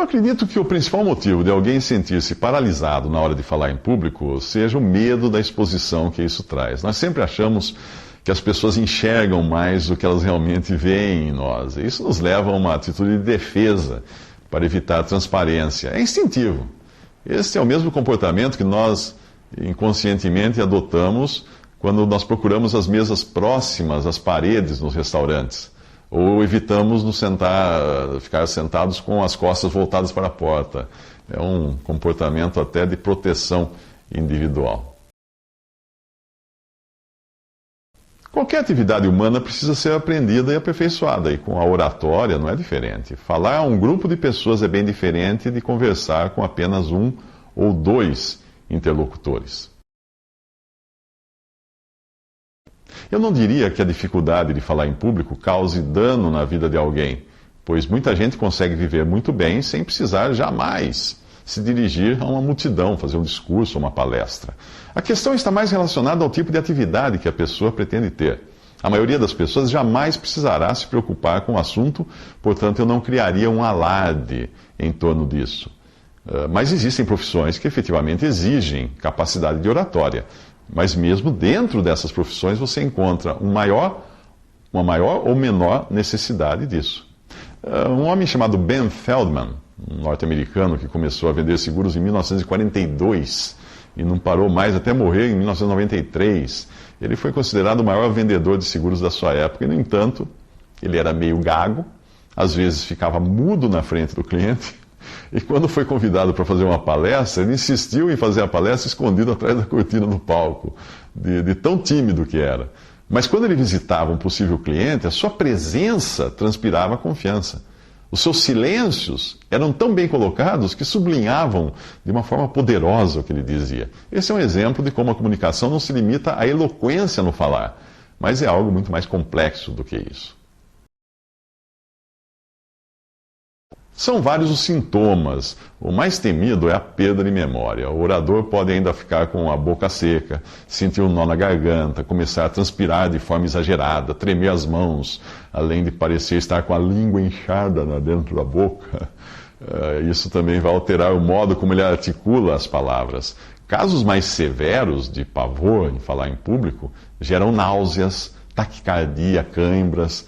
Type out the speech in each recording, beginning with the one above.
Eu acredito que o principal motivo de alguém sentir-se paralisado na hora de falar em público seja o medo da exposição que isso traz. Nós sempre achamos que as pessoas enxergam mais do que elas realmente veem em nós. E isso nos leva a uma atitude de defesa para evitar a transparência. É instintivo. Esse é o mesmo comportamento que nós inconscientemente adotamos quando nós procuramos as mesas próximas às paredes nos restaurantes, ou evitamos ficar sentados com as costas voltadas para a porta. É um comportamento até de proteção individual. Qualquer atividade humana precisa ser aprendida e aperfeiçoada, e com a oratória não é diferente. Falar a um grupo de pessoas é bem diferente de conversar com apenas um ou dois interlocutores. Eu não diria que a dificuldade de falar em público cause dano na vida de alguém, pois muita gente consegue viver muito bem sem precisar jamais se dirigir a uma multidão, fazer um discurso ou uma palestra. A questão está mais relacionada ao tipo de atividade que a pessoa pretende ter. A maioria das pessoas jamais precisará se preocupar com o assunto, portanto eu não criaria um alarde em torno disso. Mas existem profissões que efetivamente exigem capacidade de oratória. Mas mesmo dentro dessas profissões você encontra uma maior ou menor necessidade disso. Um homem chamado Ben Feldman, um norte-americano que começou a vender seguros em 1942 e não parou mais até morrer em 1993, ele foi considerado o maior vendedor de seguros da sua época e, no entanto, ele era meio gago, às vezes ficava mudo na frente do cliente. E quando foi convidado para fazer uma palestra, ele insistiu em fazer a palestra escondido atrás da cortina do palco, de tão tímido que era. Mas quando ele visitava um possível cliente, a sua presença transpirava confiança. Os seus silêncios eram tão bem colocados que sublinhavam de uma forma poderosa o que ele dizia. Esse é um exemplo de como a comunicação não se limita à eloquência no falar, mas é algo muito mais complexo do que isso. São vários os sintomas. O mais temido é a perda de memória. O orador pode ainda ficar com a boca seca, sentir um nó na garganta, começar a transpirar de forma exagerada, tremer as mãos, além de parecer estar com a língua inchada dentro da boca. Isso também vai alterar o modo como ele articula as palavras. Casos mais severos de pavor em falar em público geram náuseas, taquicardia, cãibras,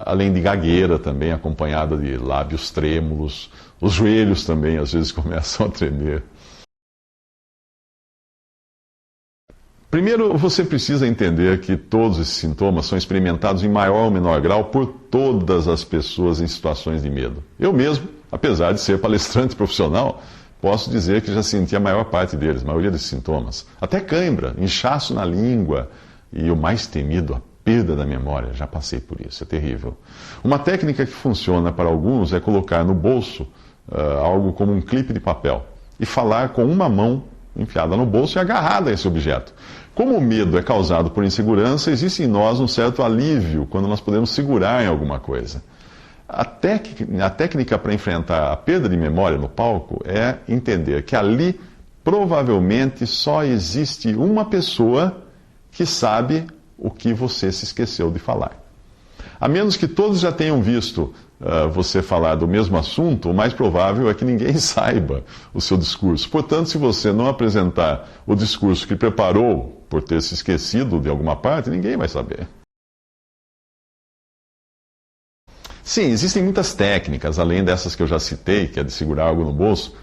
além de gagueira também, acompanhada de lábios trêmulos. Os joelhos também, às vezes, começam a tremer. Primeiro, você precisa entender que todos esses sintomas são experimentados em maior ou menor grau por todas as pessoas em situações de medo. Eu mesmo, apesar de ser palestrante profissional, posso dizer que já senti a maior parte deles, a maioria desses sintomas. Até cãibra, inchaço na língua e o mais temido, a perda da memória. Já passei por isso, é terrível. Uma técnica que funciona para alguns é colocar no bolso algo como um clipe de papel e falar com uma mão enfiada no bolso e agarrada a esse objeto. Como o medo é causado por insegurança, existe em nós um certo alívio quando nós podemos segurar em alguma coisa. A técnica para enfrentar a perda de memória no palco é entender que ali provavelmente só existe uma pessoa que sabe o que você se esqueceu de falar. A menos que todos já tenham visto você falar do mesmo assunto, o mais provável é que ninguém saiba o seu discurso. Portanto, se você não apresentar o discurso que preparou por ter se esquecido de alguma parte, ninguém vai saber. Sim, existem muitas técnicas, além dessas que eu já citei, que é de segurar algo no bolso,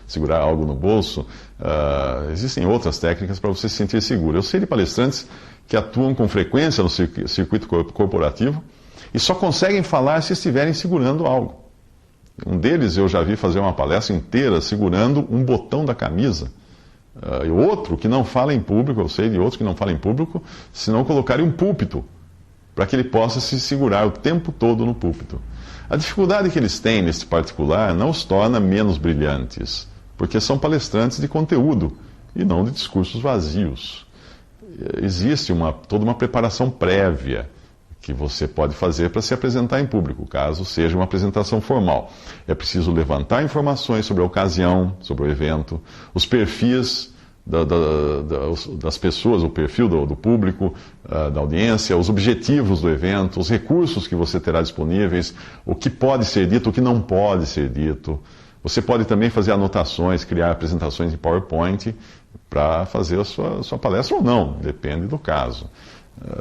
existem outras técnicas para você se sentir seguro. Eu sei de palestrantes que atuam com frequência no circuito corporativo e só conseguem falar se estiverem segurando algo. Um deles eu já vi fazer uma palestra inteira segurando um botão da camisa. E outro que não fala em público, eu sei de outros que não falam em público, se não colocarem um púlpito, para que ele possa se segurar o tempo todo no púlpito. A dificuldade que eles têm nesse particular não os torna menos brilhantes, porque são palestrantes de conteúdo e não de discursos vazios. Existe toda uma preparação prévia que você pode fazer para se apresentar em público, caso seja uma apresentação formal. É preciso levantar informações sobre a ocasião, sobre o evento, os perfis das pessoas, o perfil do público, da audiência, os objetivos do evento, os recursos que você terá disponíveis, o que pode ser dito, o que não pode ser dito, Você pode também fazer anotações, criar apresentações em PowerPoint para fazer a sua palestra ou não, depende do caso.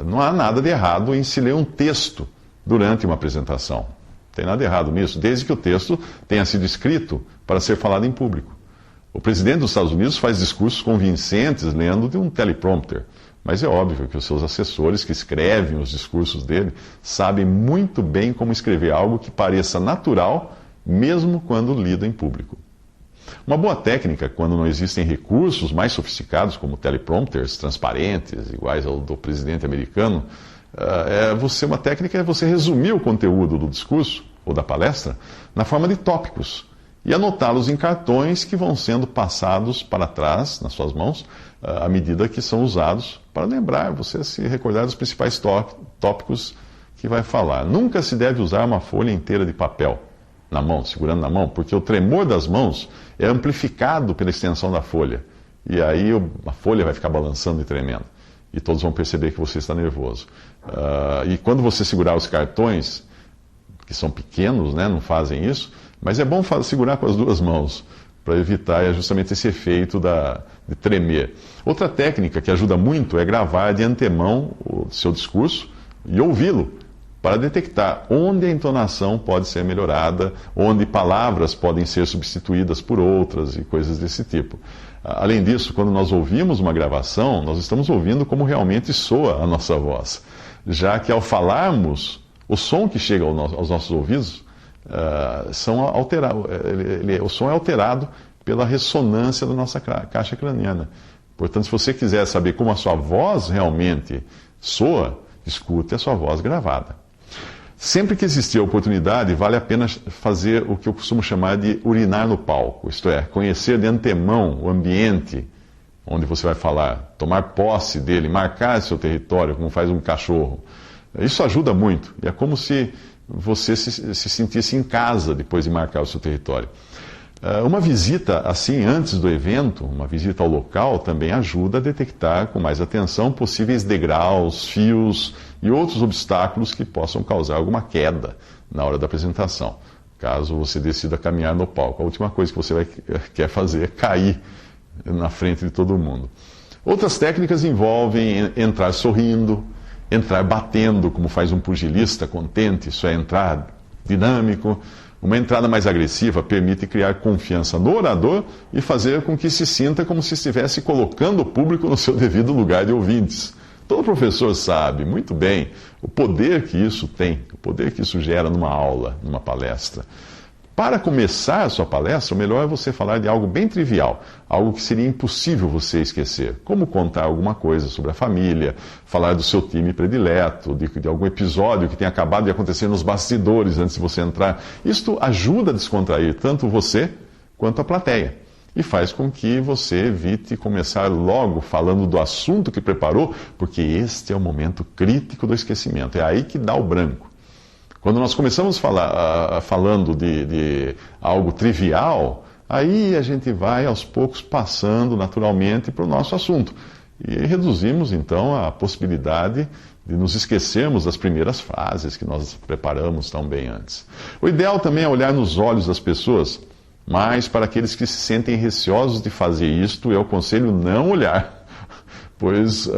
Não há nada de errado em se ler um texto durante uma apresentação. Não tem nada de errado nisso, desde que o texto tenha sido escrito para ser falado em público. O presidente dos Estados Unidos faz discursos convincentes lendo de um teleprompter, mas é óbvio que os seus assessores que escrevem os discursos dele sabem muito bem como escrever algo que pareça natural, mesmo quando lido em público. Uma boa técnica, quando não existem recursos mais sofisticados, como teleprompters transparentes, iguais ao do presidente americano, uma técnica é você resumir o conteúdo do discurso ou da palestra na forma de tópicos e anotá-los em cartões que vão sendo passados para trás, nas suas mãos, à medida que são usados, para lembrar, você se recordar dos principais tópicos que vai falar. Nunca se deve usar uma folha inteira de papel na mão, segurando na mão, porque o tremor das mãos é amplificado pela extensão da folha. E aí a folha vai ficar balançando e tremendo. E todos vão perceber que você está nervoso. E quando você segurar os cartões, que são pequenos, né, não fazem isso, mas é bom segurar com as duas mãos, para evitar justamente esse efeito de tremer. Outra técnica que ajuda muito é gravar de antemão o seu discurso e ouvi-lo, para detectar onde a entonação pode ser melhorada, onde palavras podem ser substituídas por outras e coisas desse tipo. Além disso, quando nós ouvimos uma gravação, nós estamos ouvindo como realmente soa a nossa voz, já que ao falarmos, o som que chega aos nossos ouvidos, o som é alterado pela ressonância da nossa caixa craniana. Portanto, se você quiser saber como a sua voz realmente soa, escute a sua voz gravada. Sempre que existir a oportunidade, vale a pena fazer o que eu costumo chamar de urinar no palco, isto é, conhecer de antemão o ambiente onde você vai falar, tomar posse dele, marcar seu território, como faz um cachorro. Isso ajuda muito, e é como se você se sentisse em casa depois de marcar o seu território. Uma visita assim antes do evento, uma visita ao local, também ajuda a detectar com mais atenção possíveis degraus, fios e outros obstáculos que possam causar alguma queda na hora da apresentação, caso você decida caminhar no palco. A última coisa que você quer fazer é cair na frente de todo mundo. Outras técnicas envolvem entrar sorrindo, entrar batendo, como faz um pugilista contente, isso é, entrar dinâmico. Uma entrada mais agressiva permite criar confiança no orador e fazer com que se sinta como se estivesse colocando o público no seu devido lugar de ouvintes. Todo professor sabe muito bem o poder que isso tem, o poder que isso gera numa aula, numa palestra. Para começar a sua palestra, o melhor é você falar de algo bem trivial, algo que seria impossível você esquecer, como contar alguma coisa sobre a família, falar do seu time predileto, de algum episódio que tenha acabado de acontecer nos bastidores antes de você entrar. Isto ajuda a descontrair tanto você quanto a plateia e faz com que você evite começar logo falando do assunto que preparou, porque este é o momento crítico do esquecimento, é aí que dá o branco. Quando nós começamos falando de algo trivial, aí a gente vai aos poucos passando naturalmente para o nosso assunto. E reduzimos então a possibilidade de nos esquecermos das primeiras frases que nós preparamos tão bem antes. O ideal também é olhar nos olhos das pessoas, mas para aqueles que se sentem receosos de fazer isto, eu aconselho não olhar, pois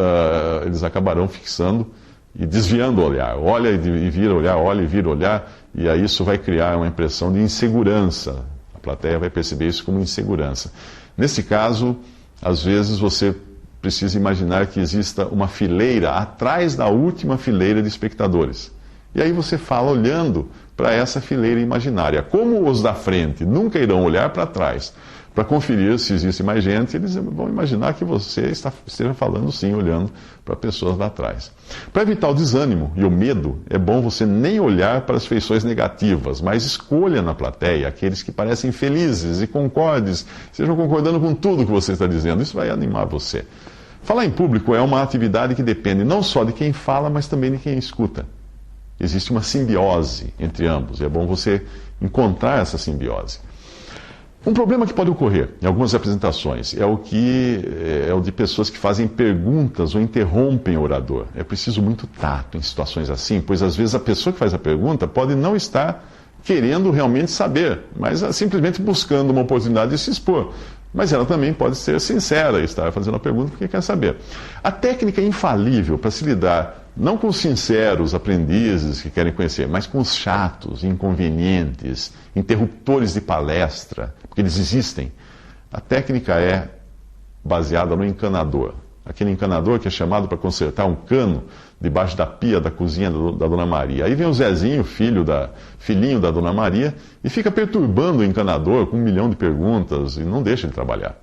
eles acabarão fixando e desviando o olhar. Olha e vira olhar, olha e vira olhar, e aí isso vai criar uma impressão de insegurança. A plateia vai perceber isso como insegurança. Nesse caso, às vezes você precisa imaginar que exista uma fileira atrás da última fileira de espectadores. E aí você fala olhando para essa fileira imaginária. Como os da frente nunca irão olhar para trás para conferir se existe mais gente, eles vão imaginar que você esteja falando sim, olhando para pessoas lá atrás. Para evitar o desânimo e o medo, é bom você nem olhar para as feições negativas, mas escolha na plateia aqueles que parecem felizes e concordes, estejam concordando com tudo que você está dizendo. Isso vai animar você. Falar em público é uma atividade que depende não só de quem fala, mas também de quem escuta. Existe uma simbiose entre ambos, é bom você encontrar essa simbiose. Um problema que pode ocorrer em algumas apresentações é o de pessoas que fazem perguntas ou interrompem o orador. É preciso muito tato em situações assim, pois às vezes a pessoa que faz a pergunta pode não estar querendo realmente saber, mas simplesmente buscando uma oportunidade de se expor. Mas ela também pode ser sincera e estar fazendo a pergunta porque quer saber. A técnica infalível para se lidar não com os sinceros aprendizes que querem conhecer, mas com os chatos, inconvenientes, interruptores de palestra, porque eles existem. A técnica é baseada no encanador. Aquele encanador que é chamado para consertar um cano debaixo da pia da cozinha da Dona Maria. Aí vem o Zezinho, filhinho da Dona Maria, e fica perturbando o encanador com 1 milhão de perguntas e não deixa ele trabalhar.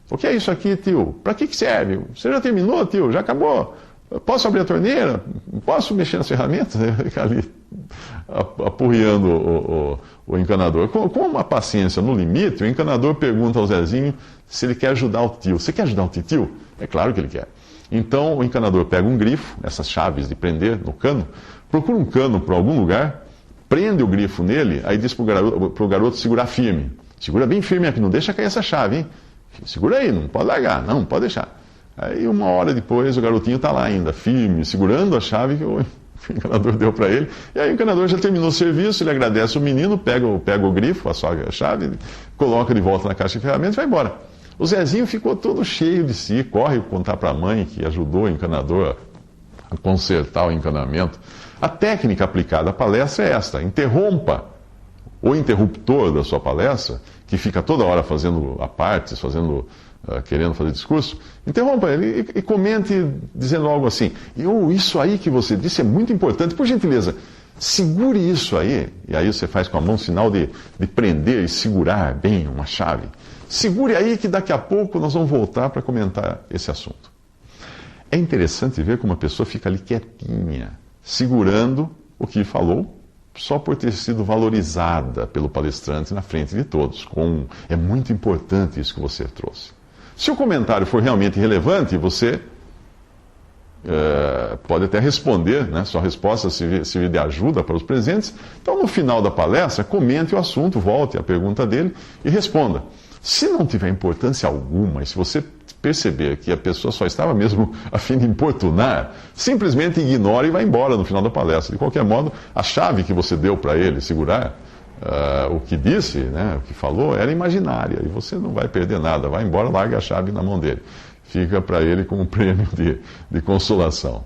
O que é isso aqui, tio? Para que serve? Você já terminou, tio? Já acabou? Posso abrir a torneira? Posso mexer nas ferramentas? Fica ali apurriando o encanador. Com uma paciência no limite, o encanador pergunta ao Zezinho se ele quer ajudar o tio. Você quer ajudar o tio? É claro que ele quer. Então o encanador pega um grifo, essas chaves de prender no cano, procura um cano por algum lugar, prende o grifo nele, aí diz pro garoto segurar firme. Segura bem firme aqui, não deixa cair essa chave, hein? Segura aí, não pode largar, não pode deixar. Aí 1 hora depois o garotinho está lá ainda, firme, segurando a chave que o encanador deu para ele. E aí o encanador já terminou o serviço, ele agradece o menino, pega o grifo, a chave, coloca de volta na caixa de ferramentas e vai embora. O Zezinho ficou todo cheio de si, corre contar para a mãe que ajudou o encanador a consertar o encanamento. A técnica aplicada à palestra é esta: interrompa o interruptor da sua palestra, que fica toda hora fazendo apartes, querendo fazer discurso, interrompa ele e comente dizendo algo assim: isso aí que você disse é muito importante, por gentileza, segure isso aí. E aí você faz com a mão sinal de prender e segurar bem uma chave. Segure aí que daqui a pouco nós vamos voltar para comentar esse assunto. É interessante ver como a pessoa fica ali quietinha, segurando o que falou, só por ter sido valorizada pelo palestrante na frente de todos. É muito importante isso que você trouxe. Se o comentário for realmente relevante, você pode até responder, né? Sua resposta servir de ajuda para os presentes. Então, no final da palestra, comente o assunto, volte à pergunta dele e responda. Se não tiver importância alguma, e se você perceber que a pessoa só estava mesmo a fim de importunar, simplesmente ignore e vá embora no final da palestra. De qualquer modo, a chave que você deu para ele segurar, o que disse, né, o que falou, era imaginária, e você não vai perder nada. Vai embora, larga a chave na mão dele. Fica para ele como um prêmio de consolação.